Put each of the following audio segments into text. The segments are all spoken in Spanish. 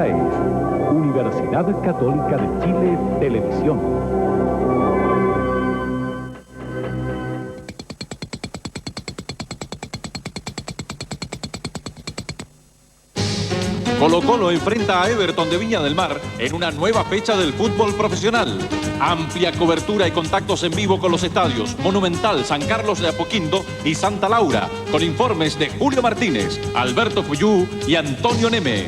Esta es Universidad Católica de Chile Televisión. Colo-Colo enfrenta a Everton de Viña del Mar en una nueva fecha del fútbol profesional. Amplia cobertura y contactos en vivo con los estadios Monumental, San Carlos de Apoquindo y Santa Laura, con informes de Julio Martínez, Alberto Fuyú y Antonio Neme.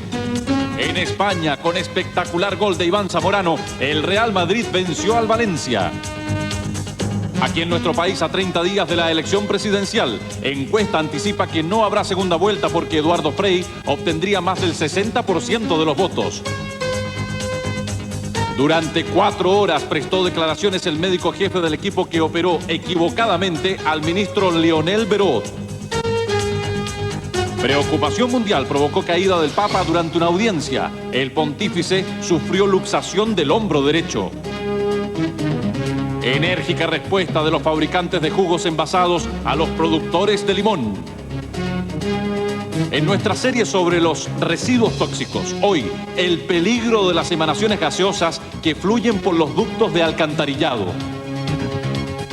En España, con espectacular gol de Iván Zamorano, el Real Madrid venció al Valencia. Aquí en nuestro país, a 30 días de la elección presidencial, encuesta anticipa que no habrá segunda vuelta porque Eduardo Frei obtendría más del 60% de los votos. Durante 4 horas prestó declaraciones el médico jefe del equipo que operó equivocadamente al ministro Lionel Berot. Preocupación mundial provocó caída del Papa durante una audiencia. El pontífice sufrió luxación del hombro derecho. Enérgica respuesta de los fabricantes de jugos envasados a los productores de limón. En nuestra serie sobre los residuos tóxicos, hoy, el peligro de las emanaciones gaseosas que fluyen por los ductos de alcantarillado.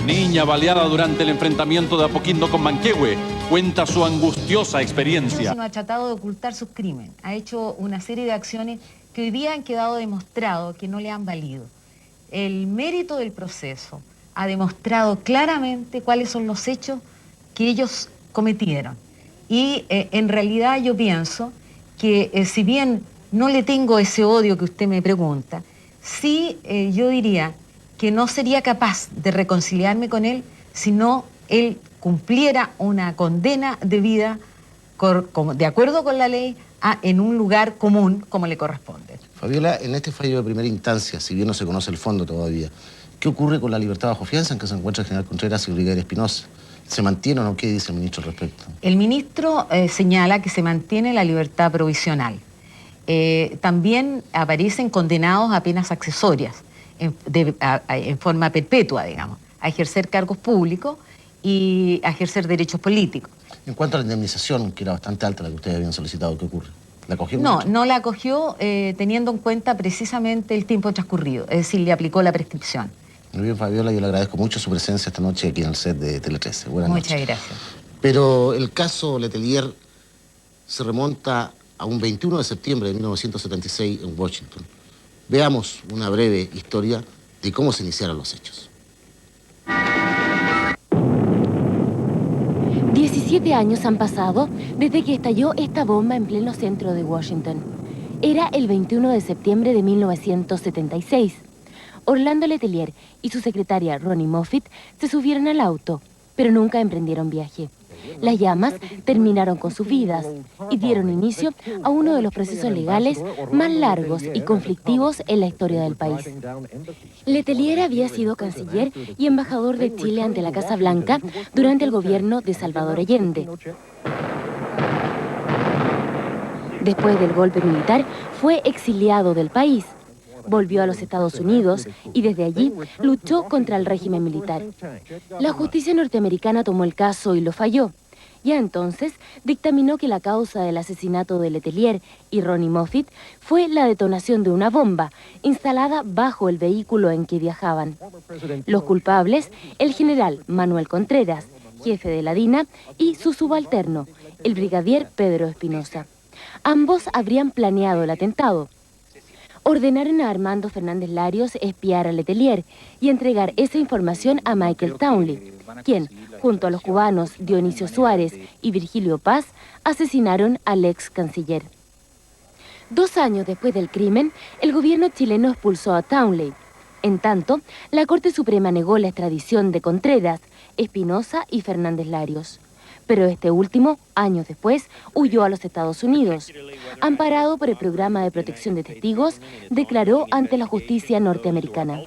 Niña baleada durante el enfrentamiento de Apoquindo con Manquehue cuenta su angustiosa experiencia. No ha tratado de ocultar sus crímenes. Ha hecho una serie de acciones que hoy día han quedado demostrado que no le han valido. El mérito del proceso ha demostrado claramente cuáles son los hechos que ellos cometieron. Y en realidad yo pienso que si bien no le tengo ese odio que usted me pregunta, sí yo diría que no sería capaz de reconciliarme con él si no él cumpliera una condena de vida de acuerdo con la ley en un lugar común como le corresponde. Fabiola, en este fallo de primera instancia, si bien no se conoce el fondo todavía, ¿qué ocurre con la libertad bajo fianza en que se encuentra el general Contreras y Brigadier Espinosa? ¿Se mantiene o no? ¿Qué dice el ministro al respecto? El ministro señala que se mantiene la libertad provisional. También aparecen condenados a penas accesorias, en forma perpetua, digamos, a ejercer cargos públicos y a ejercer derechos políticos. En cuanto a la indemnización, que era bastante alta la que ustedes habían solicitado, ¿qué ocurre? ¿La acogió? No la acogió teniendo en cuenta precisamente el tiempo transcurrido, es decir, le aplicó la prescripción. Muy bien, Fabiola, yo le agradezco mucho su presencia esta noche aquí en el set de Tele 13. Buenas noches. Muchas gracias. Pero el caso Letelier se remonta a un 21 de septiembre de 1976 en Washington. Veamos una breve historia de cómo se iniciaron los hechos. 17 años han pasado desde que estalló esta bomba en pleno centro de Washington. Era el 21 de septiembre de 1976. Orlando Letelier y su secretaria Ronnie Moffitt se subieron al auto, pero nunca emprendieron viaje. Las llamas terminaron con sus vidas y dieron inicio a uno de los procesos legales más largos y conflictivos en la historia del país. Letelier había sido canciller y embajador de Chile ante la Casa Blanca durante el gobierno de Salvador Allende. Después del golpe militar, fue exiliado del país. Volvió a los Estados Unidos y desde allí luchó contra el régimen militar. La justicia norteamericana tomó el caso y lo falló. Ya entonces dictaminó que la causa del asesinato de Letelier y Ronnie Moffitt fue la detonación de una bomba instalada bajo el vehículo en que viajaban. Los culpables, el general Manuel Contreras, jefe de la DINA, y su subalterno, el brigadier Pedro Espinosa. Ambos habrían planeado el atentado. Ordenaron a Armando Fernández Larios espiar a Letelier y entregar esa información a Michael Townley, quien, junto a los cubanos Dionisio Suárez y Virgilio Paz, asesinaron al ex canciller. 2 años después del crimen, el gobierno chileno expulsó a Townley. En tanto, la Corte Suprema negó la extradición de Contreras, Espinosa y Fernández Larios. Pero este último, años después, huyó a los Estados Unidos. Amparado por el Programa de Protección de Testigos, declaró ante la justicia norteamericana.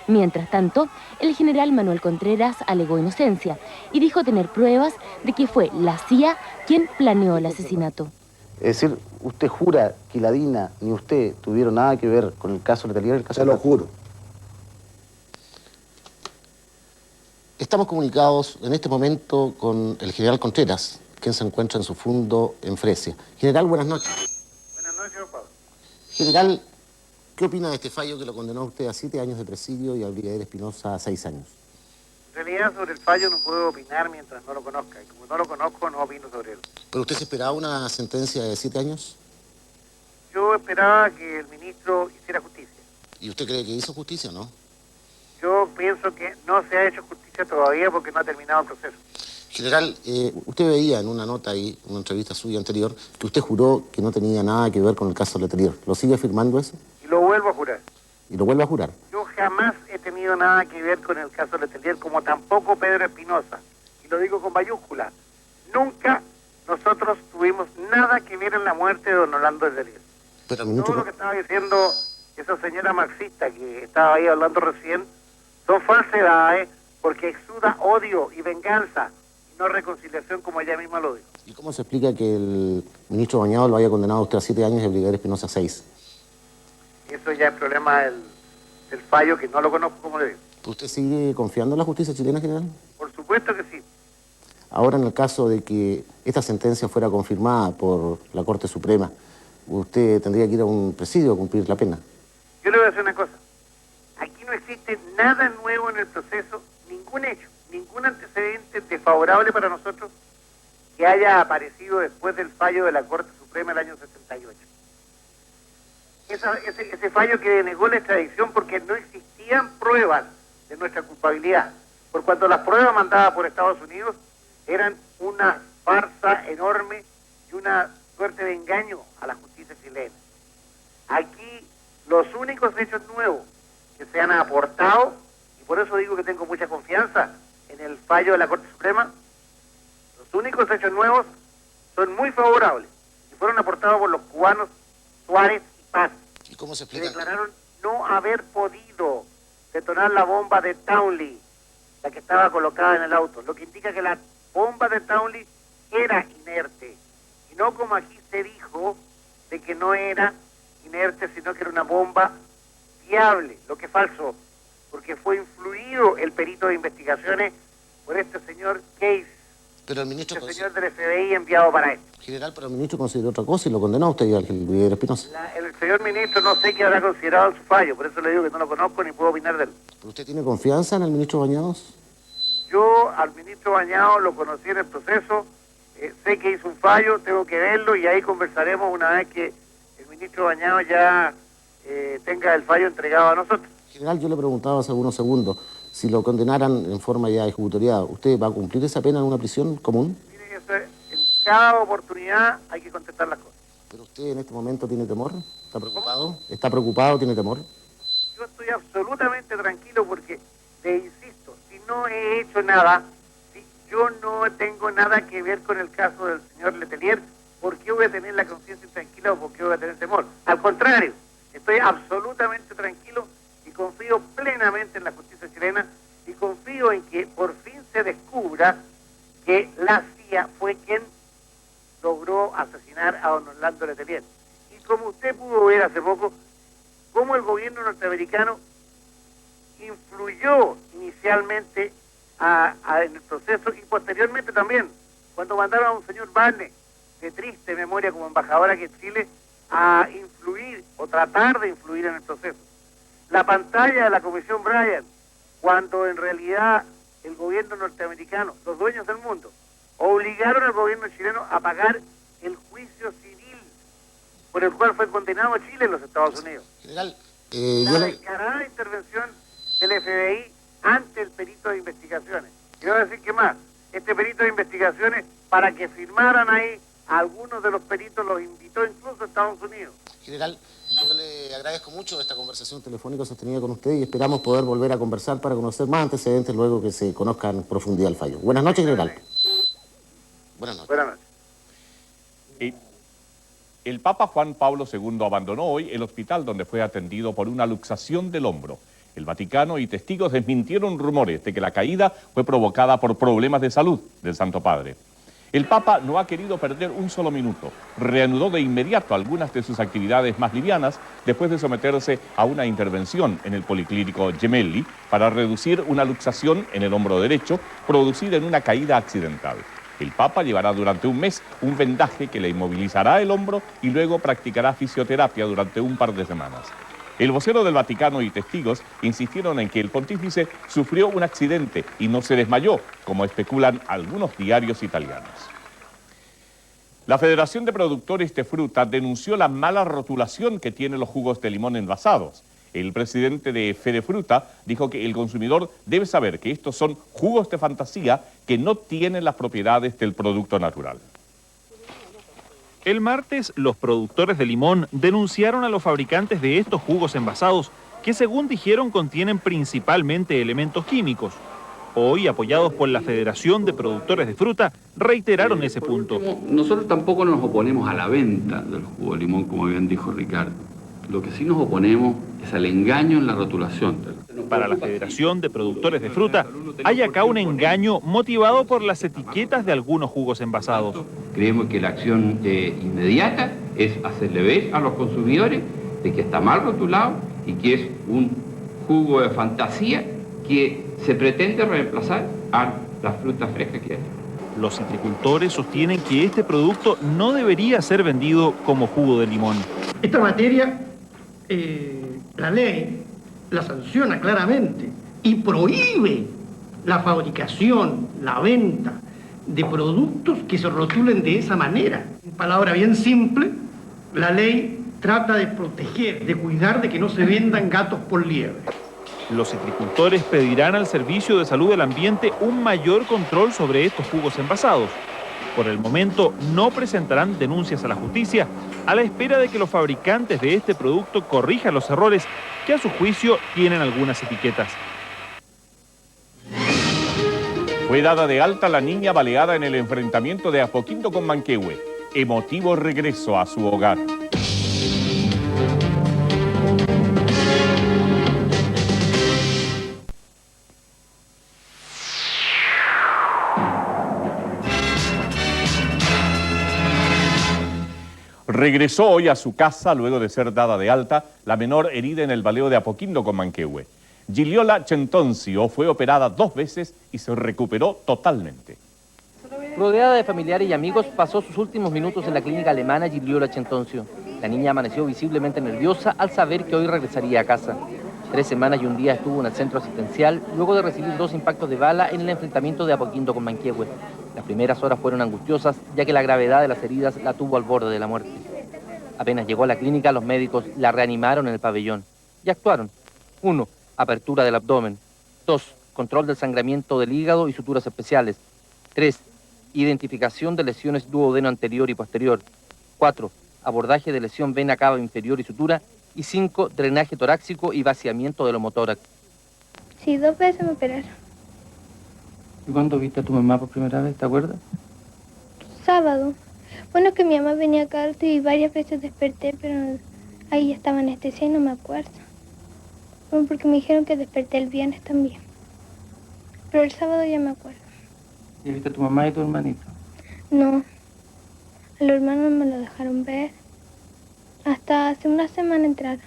Mientras tanto, el general Manuel Contreras alegó inocencia y dijo tener pruebas de que fue la CIA quien planeó el asesinato. Es decir, ¿usted jura que la DINA ni usted tuvieron nada que ver con el caso Letelier? Se lo juro. Estamos comunicados en este momento con el general Contreras, quien se encuentra en su fundo en Fresia. General, buenas noches. Buenas noches, señor Pablo. General, ¿qué opina de este fallo que lo condenó a usted a 7 años de presidio y al brigadier Espinosa a 6 años? En realidad sobre el fallo no puedo opinar mientras no lo conozca, y como no lo conozco no opino sobre él. ¿Pero usted se esperaba una sentencia de 7 años? Yo esperaba que el ministro hiciera justicia. ¿Y usted cree que hizo justicia o no? Yo pienso que no se ha hecho justicia todavía porque no ha terminado el proceso. General, usted veía en una nota ahí, en una entrevista suya anterior, que usted juró que no tenía nada que ver con el caso Letelier. ¿Lo sigue afirmando eso? Y lo vuelvo a jurar. ¿Y lo vuelve a jurar? Yo jamás he tenido nada que ver con el caso Letelier, como tampoco Pedro Espinosa. Y lo digo con mayúsculas. Nunca nosotros tuvimos nada que ver en la muerte de don Orlando Letelier. Pero el ministro... Todo lo que estaba diciendo esa señora marxista que estaba ahí hablando recién son falsedades porque exuda odio y venganza y no reconciliación como ella misma lo dijo. ¿Y cómo se explica que el ministro Bañado lo haya condenado a usted a 7 años y el brigadier Espinosa a 6? Eso ya es problema del fallo que no lo conozco como le digo. ¿Usted sigue confiando en la justicia chilena, general? Por supuesto que sí. Ahora, en el caso de que esta sentencia fuera confirmada por la Corte Suprema, usted tendría que ir a un presidio a cumplir la pena. Yo le voy a decir una cosa. Aquí no existe nada nuevo en el proceso, ningún hecho, ningún antecedente desfavorable para nosotros que haya aparecido después del fallo de la Corte Suprema del año 78. Ese fallo que denegó la extradición porque no existían pruebas de nuestra culpabilidad, por cuanto las pruebas mandadas por Estados Unidos eran una farsa enorme y una suerte de engaño a la justicia chilena. Aquí los únicos hechos nuevos que se han aportado, y por eso digo que tengo mucha confianza en el fallo de la Corte Suprema, los únicos hechos nuevos son muy favorables y fueron aportados por los cubanos Suárez y Paz. ¿Y cómo se Que explica? declararon no haber podido detonar la bomba de Townley, la que estaba colocada en el auto, lo que indica que la bomba de Townley era inerte, y no como aquí se dijo, de que no era inerte, sino que era una bomba fiable, lo que es falso, porque fue influido el perito de investigaciones por este señor Case, Pero el ministro... este señor del FBI enviado para esto. General, pero el ministro consideró otra cosa y lo condenó a usted y al brigadier Espinosa. El señor ministro no sé qué habrá considerado en su fallo, por eso le digo que no lo conozco ni puedo opinar de él. ¿Pero usted tiene confianza en el ministro Bañados? Yo al ministro Bañado lo conocí en el proceso, sé que hizo un fallo, tengo que verlo y ahí conversaremos una vez que el ministro Bañado ya tenga el fallo entregado a nosotros. General, yo le preguntaba hace algunos segundos, si lo condenaran en forma ya ejecutoriada, ¿usted va a cumplir esa pena en una prisión común? Mire, en cada oportunidad hay que contestar las cosas. ¿Pero usted en este momento tiene temor? ¿Está preocupado? ¿Está preocupado? ¿Tiene temor? Yo estoy absolutamente tranquilo porque, le insisto, si no he hecho nada, si yo no tengo nada que ver con el caso del señor Letelier, ¿por qué voy a tener la conciencia tranquila o por qué voy a tener temor? Al contrario, estoy absolutamente tranquilo y confío plenamente en la justicia chilena y confío en que por fin se descubra que la CIA fue quien logró asesinar a don Orlando Letelier. Y como usted pudo ver hace poco, cómo el gobierno norteamericano influyó inicialmente en el proceso y posteriormente también, cuando mandaron a un señor Barney, de triste memoria como embajador aquí en Chile, a influir o tratar de influir en el proceso. La pantalla de la Comisión Bryan, cuando en realidad el gobierno norteamericano, los dueños del mundo, obligaron al gobierno chileno a pagar el juicio civil por el cual fue condenado Chile en los Estados Unidos. General, La descarada intervención del FBI ante el perito de investigaciones. Y voy a decir que más, este perito de investigaciones, para que firmaran ahí, a algunos de los peritos los invitó incluso a Estados Unidos. General, yo le agradezco mucho esta conversación telefónica sostenida con usted y esperamos poder volver a conversar para conocer más antecedentes luego que se conozca en profundidad el fallo. Buenas noches, general. Buenas noches. Buenas noches. El Papa Juan Pablo II abandonó hoy el hospital donde fue atendido por una luxación del hombro. El Vaticano y testigos desmintieron rumores de que la caída fue provocada por problemas de salud del Santo Padre. El Papa no ha querido perder un solo minuto. Reanudó de inmediato algunas de sus actividades más livianas después de someterse a una intervención en el Policlínico Gemelli para reducir una luxación en el hombro derecho producida en una caída accidental. El Papa llevará durante un mes un vendaje que le inmovilizará el hombro y luego practicará fisioterapia durante un par de semanas. El vocero del Vaticano y testigos insistieron en que el pontífice sufrió un accidente y no se desmayó, como especulan algunos diarios italianos. La Federación de Productores de Fruta denunció la mala rotulación que tienen los jugos de limón envasados. El presidente de Fedefruta dijo que el consumidor debe saber que estos son jugos de fantasía que no tienen las propiedades del producto natural. El martes, los productores de limón denunciaron a los fabricantes de estos jugos envasados que, según dijeron, contienen principalmente elementos químicos. Hoy, apoyados por la Federación de Productores de Fruta, reiteraron ese punto. Nosotros tampoco nos oponemos a la venta del jugo de limón, como bien dijo Ricardo. Lo que sí nos oponemos es al engaño en la rotulación. Para la Federación de Productores de Fruta, hay acá un engaño motivado por las etiquetas de algunos jugos envasados. Creemos que la acción inmediata es hacerle ver a los consumidores de que está mal rotulado y que es un jugo de fantasía que se pretende reemplazar a las frutas frescas que hay. Los citricultores sostienen que este producto no debería ser vendido como jugo de limón. Esta materia, la ley la sanciona claramente y prohíbe la fabricación, la venta de productos que se rotulen de esa manera. En palabra bien simple, la ley trata de proteger, de cuidar de que no se vendan gatos por liebre. Los citricultores pedirán al Servicio de Salud del Ambiente un mayor control sobre estos jugos envasados. Por el momento no presentarán denuncias a la justicia, a la espera de que los fabricantes de este producto corrijan los errores que a su juicio tienen algunas etiquetas. Fue dada de alta la niña baleada en el enfrentamiento de Apoquindo con Manquehue. Emotivo regreso a su hogar. Regresó hoy a su casa luego de ser dada de alta la menor herida en el baleo de Apoquindo con Manquehue. Giliola Centoncio fue operada 2 veces y se recuperó totalmente. Rodeada de familiares y amigos, pasó sus últimos minutos en la clínica alemana Giliola Centoncio. La niña amaneció visiblemente nerviosa al saber que hoy regresaría a casa. 3 semanas y un día estuvo en el centro asistencial luego de recibir 2 impactos de bala en el enfrentamiento de Apoquindo con Manquehue. Las primeras horas fueron angustiosas, ya que la gravedad de las heridas la tuvo al borde de la muerte. Apenas llegó a la clínica, los médicos la reanimaron en el pabellón y actuaron. 1. Apertura del abdomen. 2. Control del sangramiento del hígado y suturas especiales. 3. Identificación de lesiones duodeno anterior y posterior. 4. Abordaje de lesión vena cava inferior y sutura. Y 5. Drenaje torácico y vaciamiento del homotórax. Sí, 2 veces me operaron. ¿Y cuándo viste a tu mamá por primera vez, te acuerdas? Sábado. Bueno, que mi mamá venía acá y varias veces desperté, pero ahí ya estaba anestesia y no me acuerdo. Bueno, porque me dijeron que desperté el viernes también. Pero el sábado ya me acuerdo. ¿Y viste a tu mamá y tu hermanito? No. A los hermanos me lo dejaron ver. Hasta hace una semana entraron.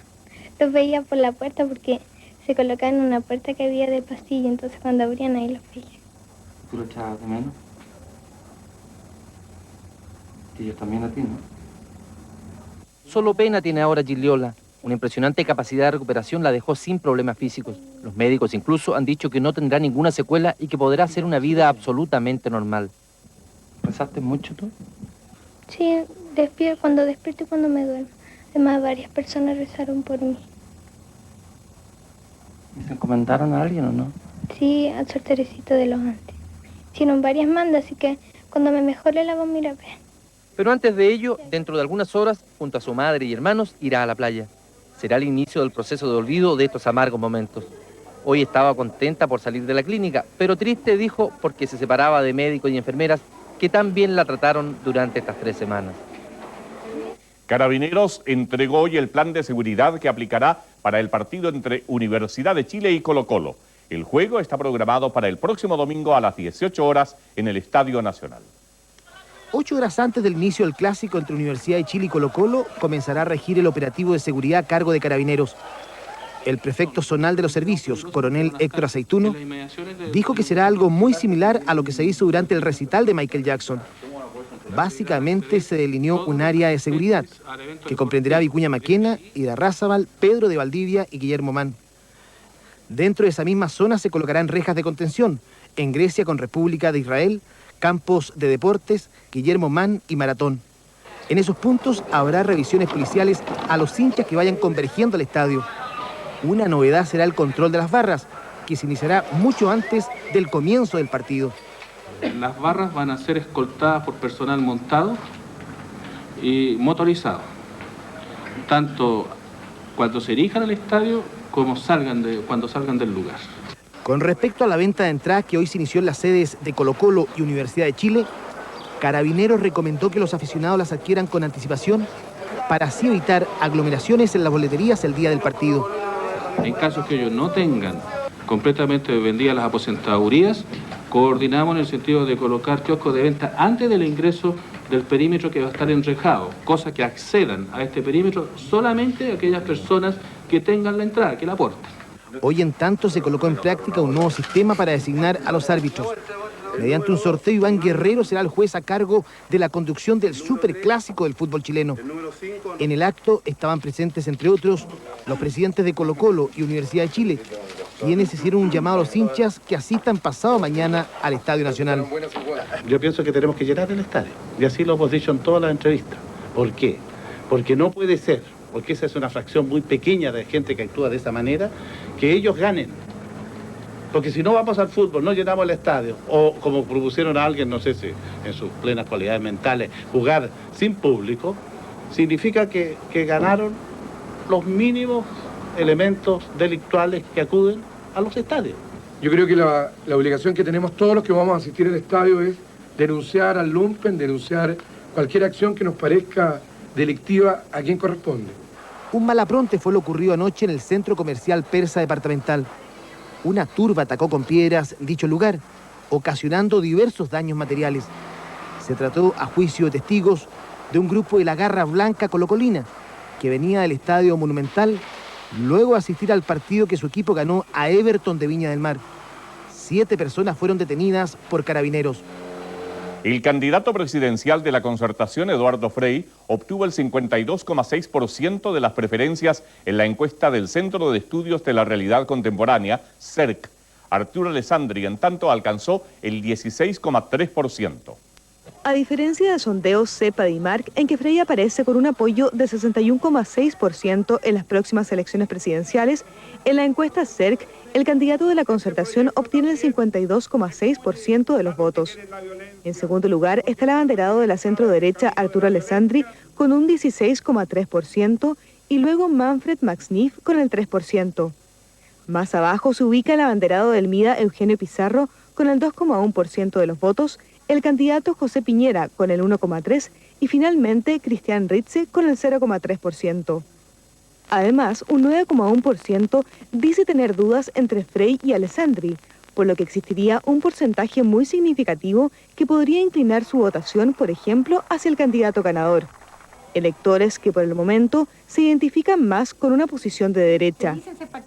Los veía por la puerta porque se colocaban en una puerta que había de pasillo, entonces cuando abrían ahí los veía. ¿Tú lo echabas de menos? Y ellos también a ti, ¿no? Solo pena tiene ahora Giliola. Una impresionante capacidad de recuperación la dejó sin problemas físicos. Los médicos incluso han dicho que no tendrá ninguna secuela y que podrá hacer una vida absolutamente normal. ¿Rezaste mucho tú? Sí, cuando despierto y cuando me duermo. Además, varias personas rezaron por mí. ¿Y se encomendaron a alguien o no? Sí, al Sor Teresita de los Andes. Hicieron varias mandas, así que cuando me mejore la vamos a ir a ver. Pero antes de ello, dentro de algunas horas, junto a su madre y hermanos, irá a la playa. Será el inicio del proceso de olvido de estos amargos momentos. Hoy estaba contenta por salir de la clínica, pero triste, dijo, porque se separaba de médicos y enfermeras que tan bien la trataron durante estas 3 semanas. Carabineros entregó hoy el plan de seguridad que aplicará para el partido entre Universidad de Chile y Colo-Colo. El juego está programado para el próximo domingo a las 18 horas en el Estadio Nacional. 8 horas antes del inicio del clásico entre Universidad de Chile y Colo-Colo, comenzará a regir el operativo de seguridad a cargo de Carabineros. El prefecto zonal de los servicios, coronel Héctor Aceituno, dijo que será algo muy similar a lo que se hizo durante el recital de Michael Jackson. Básicamente se delineó un área de seguridad que comprenderá Vicuña Maquena, Irarrázaval, Pedro de Valdivia y Guillermo Mann. Dentro de esa misma zona se colocarán rejas de contención, en Grecia con República de Israel, campos de deportes, Guillermo Mann y Maratón. En esos puntos habrá revisiones policiales a los hinchas que vayan convergiendo al estadio. Una novedad será el control de las barras, que se iniciará mucho antes del comienzo del partido. Las barras van a ser escoltadas por personal montado y motorizado, tanto cuando se erijan al estadio como cuando salgan del lugar. Con respecto a la venta de entradas que hoy se inició en las sedes de Colo-Colo y Universidad de Chile, Carabineros recomendó que los aficionados las adquieran con anticipación para así evitar aglomeraciones en las boleterías el día del partido. En caso que ellos no tengan completamente vendidas las aposentadurías, coordinamos en el sentido de colocar kioscos de venta antes del ingreso del perímetro que va a estar enrejado, cosa que accedan a este perímetro solamente aquellas personas que tengan la entrada, que la aporten. Hoy en tanto se colocó en práctica un nuevo sistema para designar a los árbitros. Mediante un sorteo, Iván Guerrero será el juez a cargo de la conducción del superclásico del fútbol chileno. En el acto estaban presentes, entre otros, los presidentes de Colo-Colo y Universidad de Chile, quienes hicieron un llamado a los hinchas que asistan pasado mañana al Estadio Nacional. Yo pienso que tenemos que llenar el estadio, y así lo hemos dicho en todas las entrevistas. ¿Por qué? Porque no puede ser, porque esa es una fracción muy pequeña de gente que actúa de esa manera, que ellos ganen. Porque si no vamos al fútbol, no llenamos el estadio, o como propusieron a alguien, no sé si en sus plenas cualidades mentales, jugar sin público, significa que ganaron los mínimos elementos delictuales que acuden a los estadios. Yo creo que la obligación que tenemos todos los que vamos a asistir al estadio es denunciar al lumpen, denunciar cualquier acción que nos parezca delictiva a quien corresponde. Un malapronte fue lo ocurrido anoche en el centro comercial Persa departamental. Una turba atacó con piedras dicho lugar, ocasionando diversos daños materiales. Se trató, a juicio de testigos, de un grupo de la Garra Blanca colocolina, que venía del Estadio Monumental, luego de asistir al partido que su equipo ganó a Everton de Viña del Mar. 7 personas fueron detenidas por Carabineros. El candidato presidencial de la Concertación, Eduardo Frei, obtuvo el 52,6% de las preferencias en la encuesta del Centro de Estudios de la Realidad Contemporánea, CERC. Arturo Alessandri, en tanto, alcanzó el 16,3%. A diferencia de sondeos CEPA y Marc, en que Frei aparece con un apoyo de 61,6% en las próximas elecciones presidenciales, en la encuesta CERC, el candidato de la Concertación obtiene el 52,6% de los votos. En segundo lugar está el abanderado de la centro-derecha Arturo Alessandri con un 16,3% y luego Manfred Maxniff con el 3%. Más abajo se ubica el abanderado del MIDA Eugenio Pizarro con el 2,1% de los votos, el candidato José Piñera con el 1,3% y finalmente Cristian Ritze con el 0,3%. Además, un 9,1% dice tener dudas entre Frei y Alessandri, por lo que existiría un porcentaje muy significativo que podría inclinar su votación, por ejemplo, hacia el candidato ganador. Electores que por el momento se identifican más con una posición de derecha.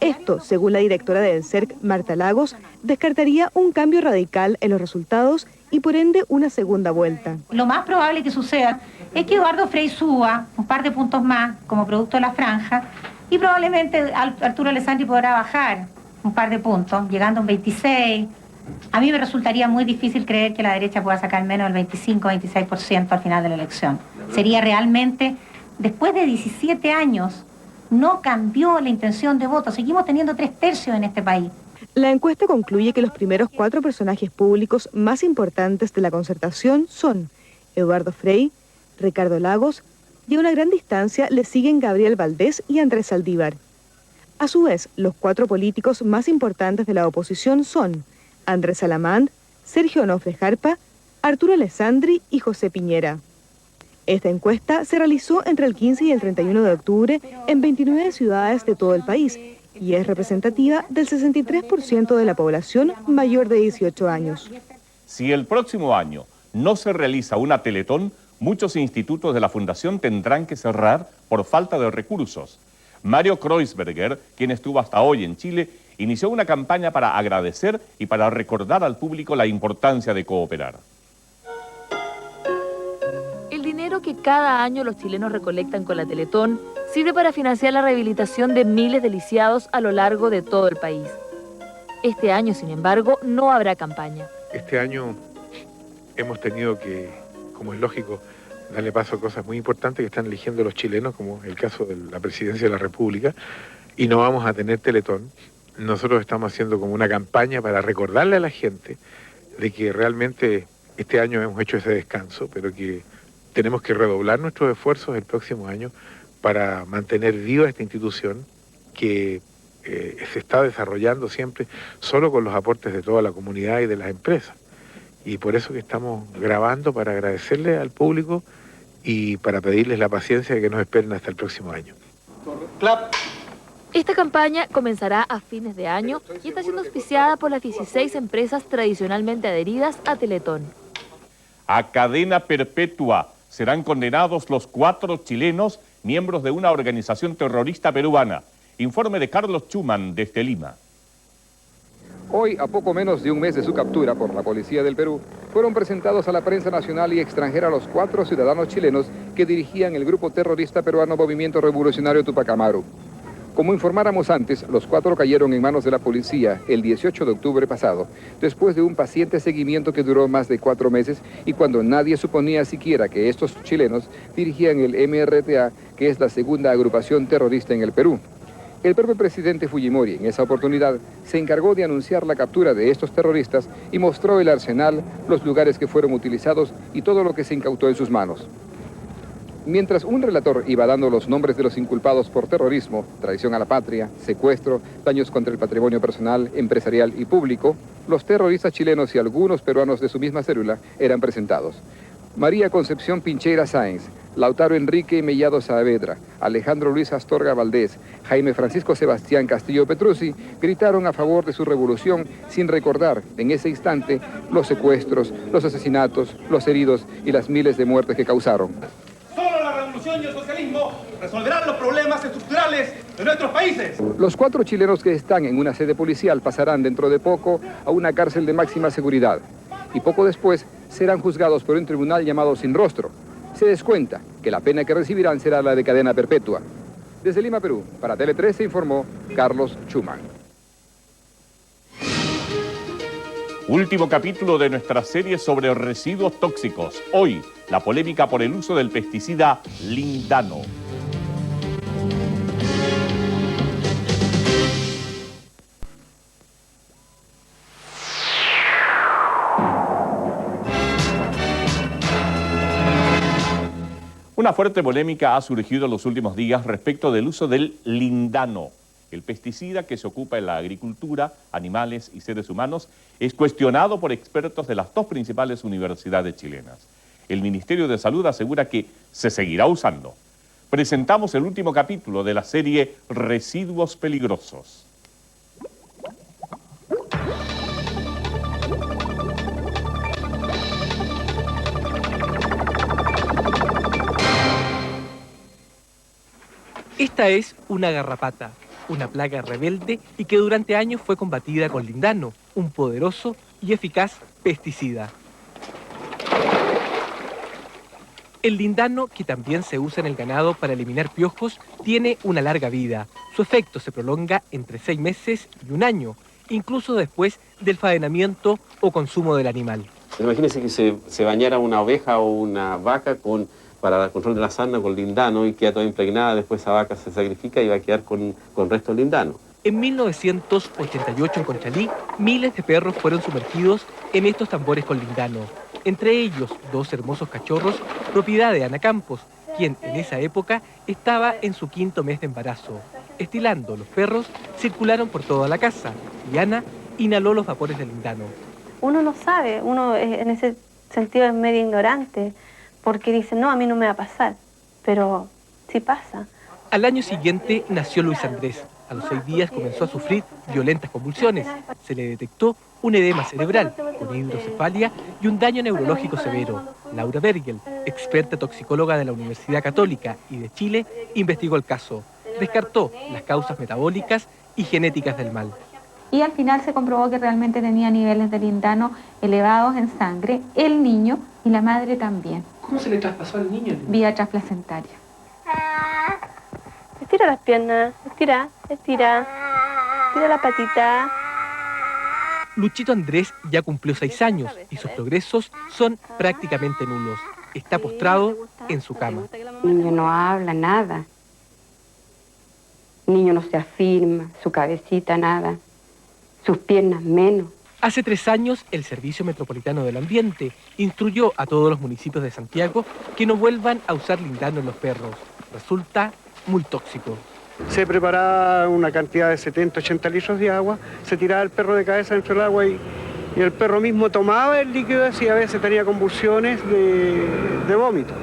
Esto, según la directora del CERC, Marta Lagos, descartaría un cambio radical en los resultados y por ende una segunda vuelta. Lo más probable que suceda es que Eduardo Frei suba un par de puntos más como producto de la franja y probablemente Arturo Alessandri podrá bajar un par de puntos, llegando a un 26. A mí me resultaría muy difícil creer que la derecha pueda sacar menos del 25-26% al final de la elección. Sería realmente, después de 17 años, no cambió la intención de voto. Seguimos teniendo 3/3 en este país. La encuesta concluye que los primeros 4 personajes públicos más importantes de la Concertación son Eduardo Frei, Ricardo Lagos, y a una gran distancia le siguen Gabriel Valdés y Andrés Saldívar. A su vez, los 4 políticos más importantes de la oposición son Andrés Salamand, Sergio Onofre Jarpa, Arturo Alessandri y José Piñera. Esta encuesta se realizó entre el 15 y el 31 de octubre en 29 ciudades de todo el país y es representativa del 63% de la población mayor de 18 años. Si el próximo año no se realiza una Teletón, muchos institutos de la Fundación tendrán que cerrar por falta de recursos. Mario Kreuzberger, quien estuvo hasta hoy en Chile, inició una campaña para agradecer y para recordar al público la importancia de cooperar. El dinero que cada año los chilenos recolectan con la Teletón sirve para financiar la rehabilitación de miles de lisiados a lo largo de todo el país. Este año, sin embargo, no habrá campaña. Este año hemos tenido que, como es lógico, darle paso a cosas muy importantes que están eligiendo los chilenos, como el caso de la presidencia de la República, y no vamos a tener Teletón. Nosotros estamos haciendo como una campaña para recordarle a la gente de que realmente este año hemos hecho ese descanso, pero que tenemos que redoblar nuestros esfuerzos el próximo año para mantener viva esta institución que se está desarrollando siempre solo con los aportes de toda la comunidad y de las empresas. Y por eso que estamos grabando para agradecerle al público y para pedirles la paciencia de que nos esperen hasta el próximo año. ¡Clap! Esta campaña comenzará a fines de año y está siendo auspiciada por las 16 empresas tradicionalmente adheridas a Teletón. A cadena perpetua serán condenados los 4 chilenos miembros de una organización terrorista peruana. Informe de Carlos Schumann desde Lima. Hoy, a poco menos de un mes de su captura por la policía del Perú, fueron presentados a la prensa nacional y extranjera los 4 ciudadanos chilenos que dirigían el grupo terrorista peruano Movimiento Revolucionario Tupac Amaru. Como informáramos antes, los 4 cayeron en manos de la policía el 18 de octubre pasado, después de un paciente seguimiento que duró más de 4 meses y cuando nadie suponía siquiera que estos chilenos dirigían el MRTA, que es la segunda agrupación terrorista en el Perú. El propio presidente Fujimori, en esa oportunidad, se encargó de anunciar la captura de estos terroristas y mostró el arsenal, los lugares que fueron utilizados y todo lo que se incautó en sus manos. Mientras un relator iba dando los nombres de los inculpados por terrorismo, traición a la patria, secuestro, daños contra el patrimonio personal, empresarial y público, los terroristas chilenos y algunos peruanos de su misma célula eran presentados. María Concepción Pincheira Sáenz, Lautaro Enrique Mellado Saavedra, Alejandro Luis Astorga Valdés, Jaime Francisco Sebastián Castillo Petruzzi gritaron a favor de su revolución sin recordar en ese instante los secuestros, los asesinatos, los heridos y las miles de muertes que causaron. Solo la revolución y el socialismo resolverán los problemas estructurales de nuestros países. Los 4 chilenos que están en una sede policial pasarán dentro de poco a una cárcel de máxima seguridad y poco después serán juzgados por un tribunal llamado Sin Rostro. Se descuenta que la pena que recibirán será la de cadena perpetua. Desde Lima, Perú, para Tele 3 se informó Carlos Schumann. Último capítulo de nuestra serie sobre residuos tóxicos. Hoy, la polémica por el uso del pesticida lindano. Una fuerte polémica ha surgido en los últimos días respecto del uso del lindano. El pesticida que se ocupa en la agricultura, animales y seres humanos es cuestionado por expertos de las 2 principales universidades chilenas. El Ministerio de Salud asegura que se seguirá usando. Presentamos el último capítulo de la serie Residuos Peligrosos. Esta es una garrapata, una plaga rebelde y que durante años fue combatida con lindano, un poderoso y eficaz pesticida. El lindano, que también se usa en el ganado para eliminar piojos, tiene una larga vida. Su efecto se prolonga entre 6 meses y 1 año, incluso después del faenamiento o consumo del animal. Imagínense que se bañara una oveja o una vaca para el control de la sarna con lindano y queda toda impregnada, después esa vaca se sacrifica y va a quedar con resto de lindano. En 1988 en Conchalí, miles de perros fueron sumergidos en estos tambores con lindano. Entre ellos, 2 hermosos cachorros, propiedad de Ana Campos, quien en esa época estaba en su 5º mes de embarazo. Estilando los perros, circularon por toda la casa y Ana inhaló los vapores del lindano. Uno no sabe, uno en ese sentido es medio ignorante, porque dice, no, a mí no me va a pasar, pero sí pasa. Al año siguiente nació Luis Andrés. A los 6 días comenzó a sufrir violentas convulsiones. Se le detectó un edema cerebral, con hidrocefalia y un daño neurológico severo. Laura Bergel, experta toxicóloga de la Universidad Católica y de Chile, investigó el caso. descartó las causas metabólicas y genéticas del mal. Y al final se comprobó que realmente tenía niveles de lindano elevados en sangre, el niño y la madre también. ¿Cómo se le traspasó al niño? Vía transplacentaria. Estira las piernas, estira, estira. Estira la patita. Luchito Andrés ya cumplió 6 años y sus progresos son prácticamente nulos. Está postrado en su cama. El niño no habla, nada. El niño no se afirma, su cabecita, nada. Sus piernas menos. Hace 3 años, el Servicio Metropolitano del Ambiente instruyó a todos los municipios de Santiago que no vuelvan a usar lindano en los perros. Resulta muy tóxico. Se preparaba una cantidad de 70, 80 litros de agua, se tiraba el perro de cabeza dentro del agua y el perro mismo tomaba el líquido ese y a veces tenía convulsiones de vómito.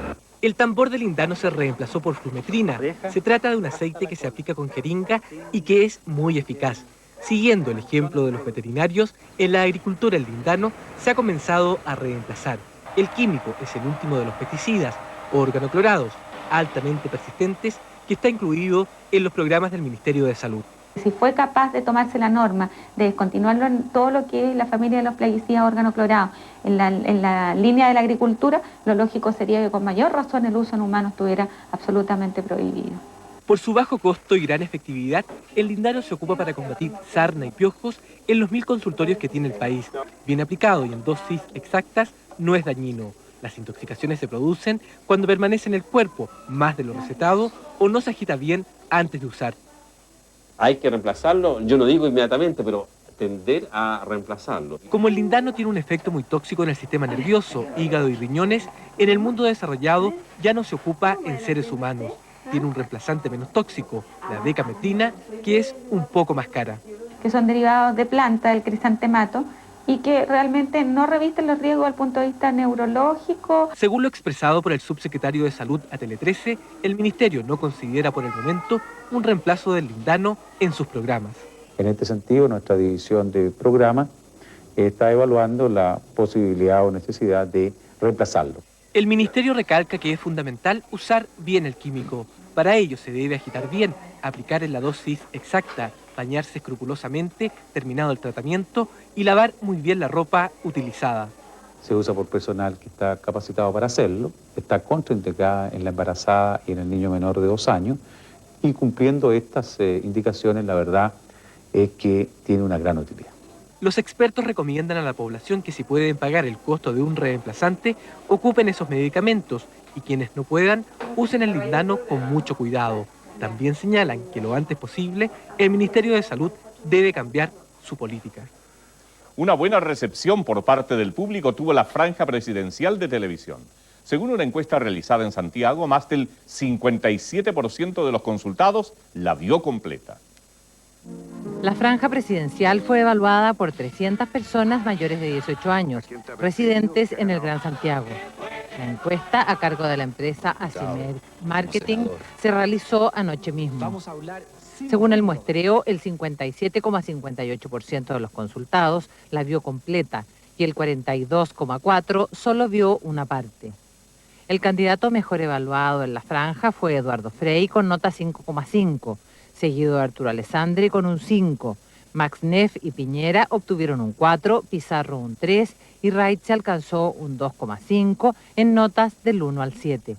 El tambor de lindano se reemplazó por flumetrina. Se trata de un aceite que se aplica con jeringa y que es muy eficaz. Siguiendo el ejemplo de los veterinarios, en la agricultura el lindano se ha comenzado a reemplazar. El químico es el último de los pesticidas, organoclorados, altamente persistentes, que está incluido en los programas del Ministerio de Salud. Si fue capaz de tomarse la norma de descontinuarlo en todo lo que es la familia de los plaguicidas organoclorados en la línea de la agricultura, lo lógico sería que con mayor razón el uso en humanos estuviera absolutamente prohibido. Por su bajo costo y gran efectividad, el lindano se ocupa para combatir sarna y piojos en los 1000 consultorios que tiene el país. Bien aplicado y en dosis exactas, no es dañino. Las intoxicaciones se producen cuando permanece en el cuerpo más de lo recetado o no se agita bien antes de usar. Hay que reemplazarlo, yo no digo inmediatamente, pero tender a reemplazarlo. Como el lindano tiene un efecto muy tóxico en el sistema nervioso, hígado y riñones, en el mundo desarrollado ya no se ocupa en seres humanos. Tiene un reemplazante menos tóxico, la decametrina, que es un poco más cara. Que son derivados de planta, del crisantemato, y que realmente no revisten los riesgos desde el punto de vista neurológico. Según lo expresado por el subsecretario de Salud a Tele 13, el Ministerio no considera por el momento un reemplazo del lindano en sus programas. En este sentido, nuestra división de programas está evaluando la posibilidad o necesidad de reemplazarlo. El Ministerio recalca que es fundamental usar bien el químico. Para ello se debe agitar bien, aplicar en la dosis exacta, bañarse escrupulosamente terminado el tratamiento y lavar muy bien la ropa utilizada. Se usa por personal que está capacitado para hacerlo, está contraindicada en la embarazada y en el niño menor de 2 años y cumpliendo estas indicaciones, la verdad es que tiene una gran utilidad. Los expertos recomiendan a la población que si pueden pagar el costo de un reemplazante, ocupen esos medicamentos y quienes no puedan, usen el lindano con mucho cuidado. También señalan que lo antes posible el Ministerio de Salud debe cambiar su política. Una buena recepción por parte del público tuvo la franja presidencial de televisión. Según una encuesta realizada en Santiago, más del 57% de los consultados la vio completa. La franja presidencial fue evaluada por 300 personas mayores de 18 años, residentes en el Gran Santiago. La encuesta, a cargo de la empresa Asimer Marketing, se realizó anoche mismo. Según el muestreo, el 57,58% de los consultados la vio completa y el 42,4% solo vio una parte. El candidato mejor evaluado en la franja fue Eduardo Frei con nota 5,5, seguido de Arturo Alessandri con un 5. Max Neff y Piñera obtuvieron un 4, Pizarro un 3 y Reitze alcanzó un 2,5 en notas del 1 al 7.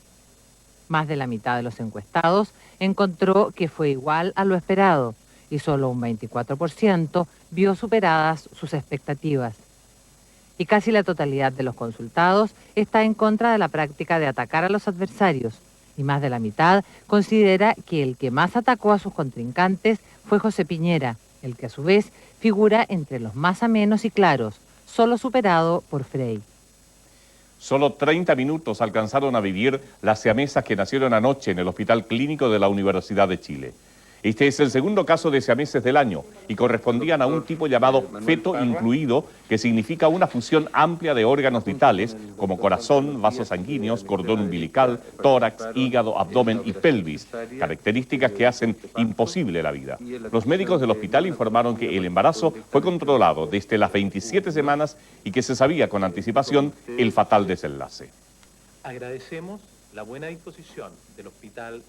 Más de la mitad de los encuestados encontró que fue igual a lo esperado y solo un 24% vio superadas sus expectativas. Y casi la totalidad de los consultados está en contra de la práctica de atacar a los adversarios y más de la mitad considera que el que más atacó a sus contrincantes fue José Piñera, el que a su vez figura entre los más amenos y claros, solo superado por Frei. Solo 30 minutos alcanzaron a vivir las siamesas que nacieron anoche en el Hospital Clínico de la Universidad de Chile. Este es el segundo caso de siameses del año y correspondían a un tipo llamado feto incluido, que significa una fusión amplia de órganos vitales como corazón, vasos sanguíneos, cordón umbilical, tórax, hígado, abdomen y pelvis, características que hacen imposible la vida. Los médicos del hospital informaron que el embarazo fue controlado desde las 27 semanas y que se sabía con anticipación el fatal desenlace. Agradecemos la buena disposición del Hospital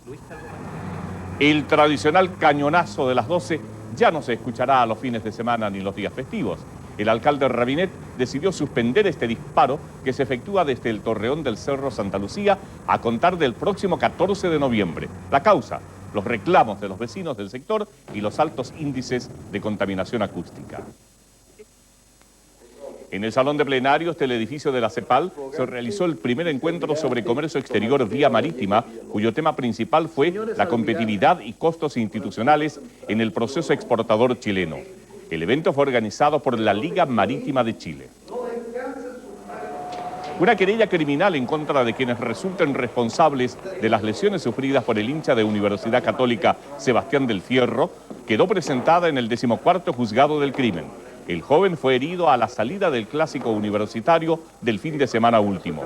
Luis Salomón. El tradicional cañonazo de las 12 ya no se escuchará a los fines de semana ni los días festivos. El alcalde Rabinet decidió suspender este disparo que se efectúa desde el Torreón del Cerro Santa Lucía a contar del próximo 14 de noviembre. La causa, los reclamos de los vecinos del sector y los altos índices de contaminación acústica. En el salón de plenarios del edificio de la CEPAL se realizó el primer encuentro sobre comercio exterior vía marítima, cuyo tema principal fue la competitividad y costos institucionales en el proceso exportador chileno. El evento fue organizado por la Liga Marítima de Chile. Una querella criminal en contra de quienes resulten responsables de las lesiones sufridas por el hincha de Universidad Católica Sebastián del Fierro quedó presentada en el 14º Juzgado del Crimen. El joven fue herido a la salida del clásico universitario del fin de semana último.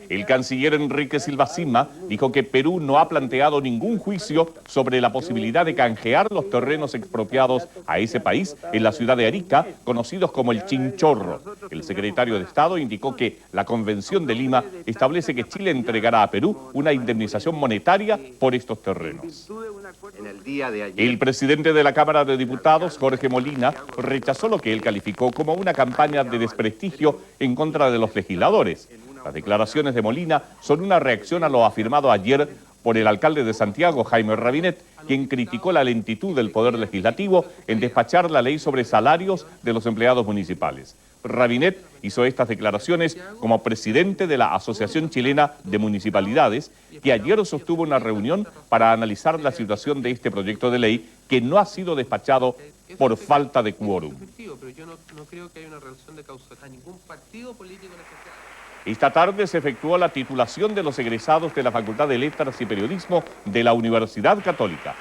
El canciller Enrique Silva Sima dijo que Perú no ha planteado ningún juicio sobre la posibilidad de canjear los terrenos expropiados a ese país en la ciudad de Arica, conocidos como el Chinchorro. El secretario de Estado indicó que la Convención de Lima establece que Chile entregará a Perú una indemnización monetaria por estos terrenos. El presidente de la Cámara de Diputados, Jorge Molina, rechazó lo que él calificó como una campaña de desprestigio en contra de los legisladores. Las declaraciones de Molina son una reacción a lo afirmado ayer por el alcalde de Santiago, Jaime Rabinet, quien criticó la lentitud del Poder Legislativo en despachar la ley sobre salarios de los empleados municipales. Rabinet hizo estas declaraciones como presidente de la Asociación Chilena de Municipalidades, que ayer sostuvo una reunión para analizar la situación de este proyecto de ley que no ha sido despachado por falta de quórum. Pero yo no creo que haya una relación de causalidad. Ningún partido político en especial. Esta tarde se efectuó la titulación de los egresados de la Facultad de Letras y Periodismo de la Universidad Católica.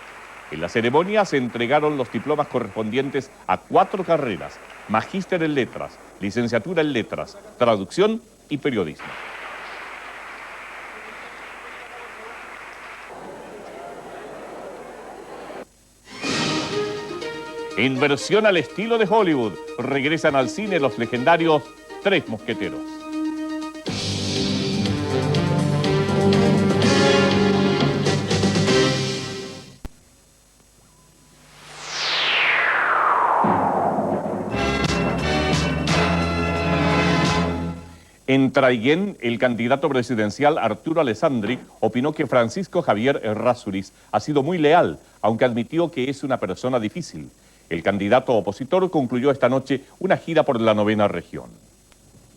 En la ceremonia se entregaron los diplomas correspondientes a 4 carreras: Magíster en Letras, Licenciatura en Letras, Traducción y Periodismo. En versión al estilo de Hollywood, regresan al cine los legendarios Tres Mosqueteros. En Traiguén, el candidato presidencial Arturo Alessandri opinó que Francisco Javier Errázuriz ha sido muy leal, aunque admitió que es una persona difícil. El candidato opositor concluyó esta noche una gira por la 9ª región.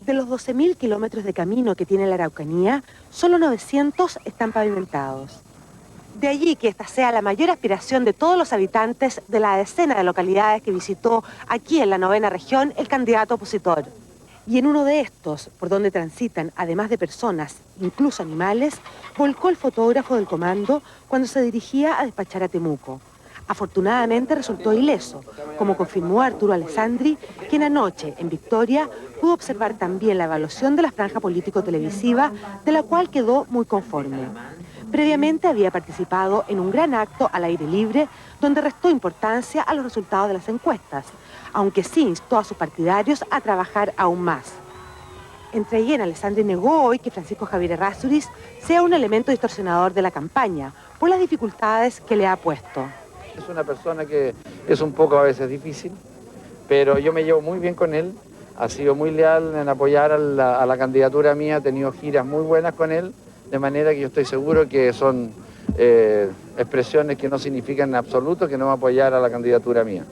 De los 12.000 kilómetros de camino que tiene la Araucanía, solo 900 están pavimentados. De allí que esta sea la mayor aspiración de todos los habitantes de la decena de localidades que visitó aquí en la 9ª región el candidato opositor. Y en uno de estos, por donde transitan, además de personas, incluso animales, volcó el fotógrafo del comando cuando se dirigía a despachar a Temuco. Afortunadamente resultó ileso, como confirmó Arturo Alessandri, quien anoche, en Victoria, pudo observar también la evaluación de la franja político-televisiva, de la cual quedó muy conforme. Previamente había participado en un gran acto al aire libre, donde restó importancia a los resultados de las encuestas, aunque sí instó a sus partidarios a trabajar aún más. En Traiguén, Alessandri negó hoy que Francisco Javier Errázuriz sea un elemento distorsionador de la campaña, por las dificultades que le ha puesto. Es una persona que es un poco a veces difícil, pero yo me llevo muy bien con él, ha sido muy leal en apoyar a la candidatura mía, ha tenido giras muy buenas con él, de manera que yo estoy seguro que son expresiones que no significan en absoluto que no va a apoyar a la candidatura mía.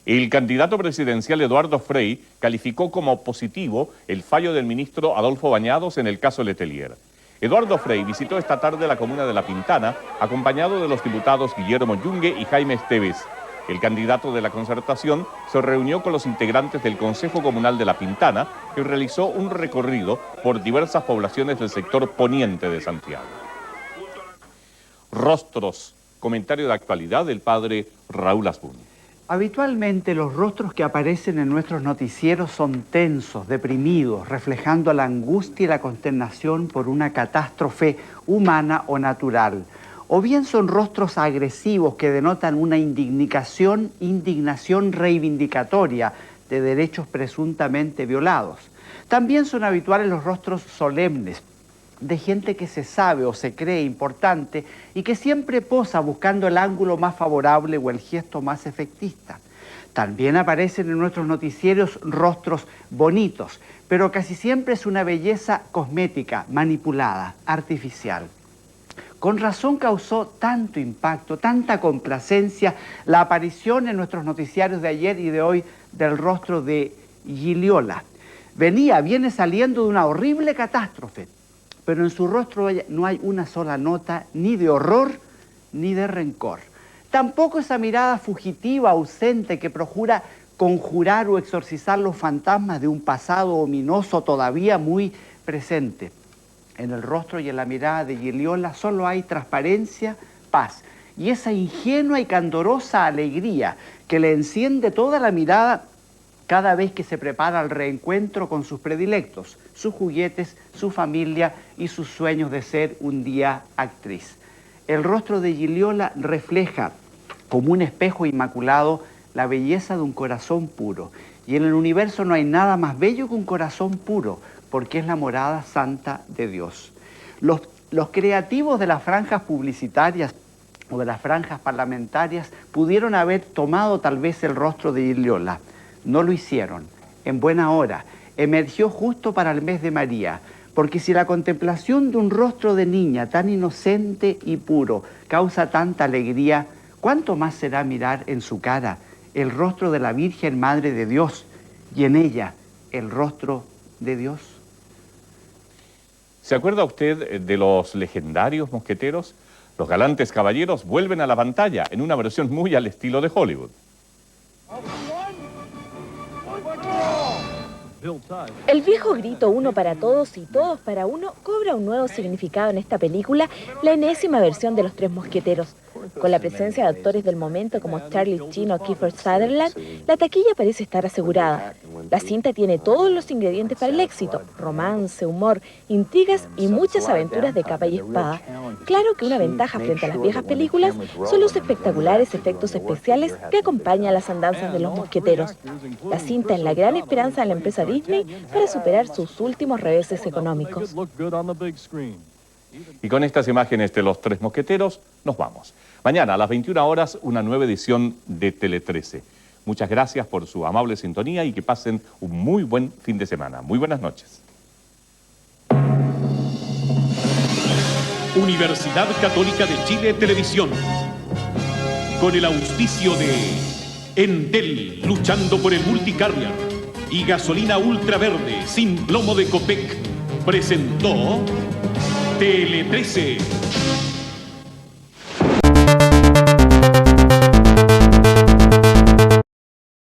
El candidato presidencial Eduardo Frei calificó como positivo el fallo del ministro Adolfo Bañados en el caso Letelier. Eduardo Frei visitó esta tarde la comuna de La Pintana, acompañado de los diputados Guillermo Yungue y Jaime Esteves. El candidato de la Concertación se reunió con los integrantes del Consejo Comunal de La Pintana y realizó un recorrido por diversas poblaciones del sector poniente de Santiago. Rostros, comentario de actualidad del padre Raúl Asbun. Habitualmente los rostros que aparecen en nuestros noticieros son tensos, deprimidos, reflejando la angustia y la consternación por una catástrofe humana o natural. O bien son rostros agresivos que denotan una indignación reivindicatoria de derechos presuntamente violados. También son habituales los rostros solemnes, de gente que se sabe o se cree importante y que siempre posa buscando el ángulo más favorable o el gesto más efectista. También aparecen en nuestros noticieros rostros bonitos, pero casi siempre es una belleza cosmética, manipulada, artificial. Con razón causó tanto impacto, tanta complacencia la aparición en nuestros noticiarios de ayer y de hoy del rostro de Giliola. Viene saliendo de una horrible catástrofe, pero en su rostro no hay una sola nota ni de horror ni de rencor. Tampoco esa mirada fugitiva, ausente, que procura conjurar o exorcizar los fantasmas de un pasado ominoso todavía muy presente. En el rostro y en la mirada de Giliola solo hay transparencia, paz y esa ingenua y candorosa alegría que le enciende toda la mirada cada vez que se prepara el reencuentro con sus predilectos, sus juguetes, su familia y sus sueños de ser un día actriz. El rostro de Giliola refleja como un espejo inmaculado la belleza de un corazón puro. Y en el universo no hay nada más bello que un corazón puro, porque es la morada santa de Dios. Los creativos de las franjas publicitarias o de las franjas parlamentarias pudieron haber tomado tal vez el rostro de Giliola. No lo hicieron. En buena hora. Emergió justo para el mes de María. Porque si la contemplación de un rostro de niña tan inocente y puro causa tanta alegría, ¿cuánto más será mirar en su cara el rostro de la Virgen Madre de Dios y en ella el rostro de Dios? ¿Se acuerda usted de los legendarios mosqueteros? Los galantes caballeros vuelven a la pantalla en una versión muy al estilo de Hollywood. El viejo grito uno para todos y todos para uno cobra un nuevo significado en esta película, la enésima versión de Los Tres Mosqueteros. Con la presencia de actores del momento como Charlie Sheen o Kiefer Sutherland, la taquilla parece estar asegurada. La cinta tiene todos los ingredientes para el éxito: romance, humor, intrigas y muchas aventuras de capa y espada. Claro que una ventaja frente a las viejas películas son los espectaculares efectos especiales que acompañan las andanzas de los mosqueteros. La cinta es la gran esperanza de la empresa Disney para superar sus últimos reveses económicos. Y con estas imágenes de Los Tres Mosqueteros, nos vamos. Mañana a las 21 horas, una nueva edición de Tele 13. Muchas gracias por su amable sintonía y que pasen un muy buen fin de semana. Muy buenas noches. Universidad Católica de Chile Televisión. Con el auspicio de Entel, luchando por el multicarrier, y gasolina ultraverde sin plomo de Copec, presentó Tele 13.